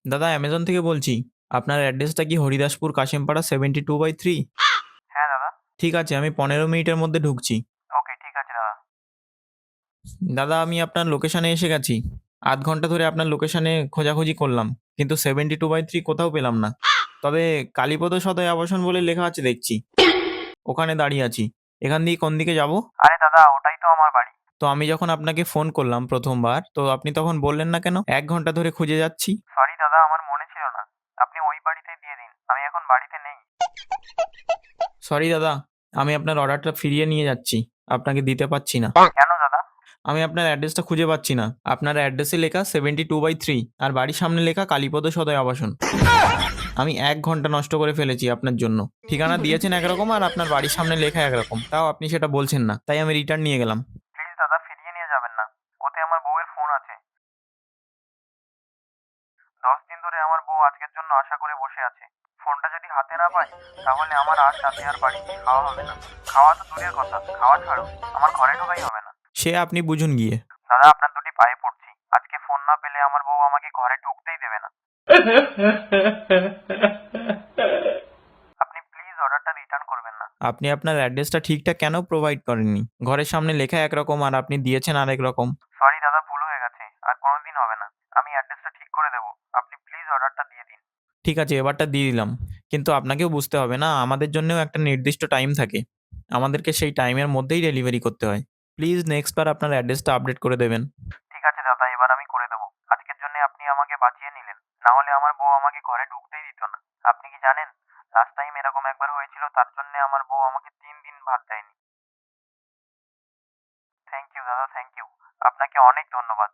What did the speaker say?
দাদা অ্যামাজন থেকে বলছি। আপনার অ্যাড্রেসটা কি হরিদাসপুর কাশিমপাড়া 72/3? হ্যাঁ দাদা। ঠিক আছে, আমি 15 মিনিটের মধ্যে ঢুকছি। ওকে, ঠিক আছে দাদা। দাদা আমি আপনার লোকেশানে এসে গেছি। আধ ঘন্টা ধরে আপনার লোকেশানে খোঁজাখুঁজি করলাম, কিন্তু 72/3 কোথাও পেলাম না। তবে কালীপদ সদয় আবাসন বলে লেখা আছে দেখছি, ওখানে দাঁড়িয়ে আছি। এখান দিয়ে কোন দিকে যাব? আরে দাদা, ওটাই তো আমার বাড়ি। তো আমি যখন আপনাকে ফোন করলাম প্রথমবার, তো আপনি তখন বললেন না কেন 1 ঘন্টা ধরে খুঁজে যাচ্ছি? সরি দাদা, আমার মনে ছিল না। আপনি ওই বাড়িতেই দিয়ে দিন, আমি এখন বাড়িতে নেই। সরি দাদা, আমি আপনার অর্ডারটা ফিরিয়ে নিয়ে যাচ্ছি, আপনাকে দিতে পারছি না। কেন দাদা? আমি আপনার অ্যাড্রেসটা খুঁজে পাচ্ছি না। আপনার অ্যাড্রেসে লেখা 72/3 আর বাড়ির সামনে লেখা কালীপদ সদয় আবাসন। আমি 1 ঘন্টা নষ্ট করে ফেলেছি আপনার জন্য। ঠিকানা দিয়েছেন একরকম আর আপনার বাড়ির সামনে লেখা একরকম, তাও আপনি সেটা বলছেন না, তাই আমি রিটার্ন নিয়ে গেলাম। প্লিজ দাদা, ফিরিয়ে নিয়ে যাবেন না। ওতে আমার বউয়ের ফোন আছে। 10 দিন ধরে আমার বউ আজকের জন্য আশা করে বসে আছে। ফোনটা যদি হাতে না পাই, তাহলে আমার আজ রাতে আর বাড়িতে খাওয়া হবে না। খাওয়া তো দূরের কথা, খাওয়া ছাড়ো, আমার ঘরে ঢোকাই হবে না। সে আপনি বুঝুন গিয়ে। দাদা, আপনার দুটি পায়ে পড়ছি, আজকে ফোন না পেলে আমার বউ আমাকে ঘরে ঢুকতেই দেবে না। আপনি প্লিজ অর্ডারটা রিটার্ন করবেন না। আপনি আপনার অ্যাড্রেসটা ঠিকঠাক কেন প্রোভাইড করেননি? ঘরের সামনে লেখা একরকম আর আপনি দিয়েছেন আরেক রকম। সরি দাদা, ভুল হয়ে গেছে, আর কোনোদিন হবে না। আমি অ্যাড্রেসটা ঠিক করে দেবো, আপনি প্লিজ অর্ডারটা দিয়ে দিন। ঠিক আছে, এবারটা দিয়ে দিলাম। কিন্তু আপনাকেও বুঝতে হবে না, আমাদের জন্যও একটা নির্দিষ্ট টাইম থাকে। আমাদেরকে সেই টাইমের মধ্যেই ডেলিভারি করতে হয়। প্লিজ নেক্সট বার আপনার অ্যাড্রেসটা আপডেট করে দেবেন। ঠিক আছে দাদা, এবার আমি করে দেবো। আজকের জন্য আপনি আমাকে বাঁচিয়ে নিলেন, না হলে আমার বউ আমাকে ঘরে ঢুকতেই দিত না। আপনি কি জানেন, লাস্ট টাইম এরকম একবার হয়েছিল, তার জন্য আমার বউ আমাকে 3 দিন ভাত দেয়নি। থ্যাংক ইউ দাদা, থ্যাংক ইউ। আপনাকে অনেক ধন্যবাদ।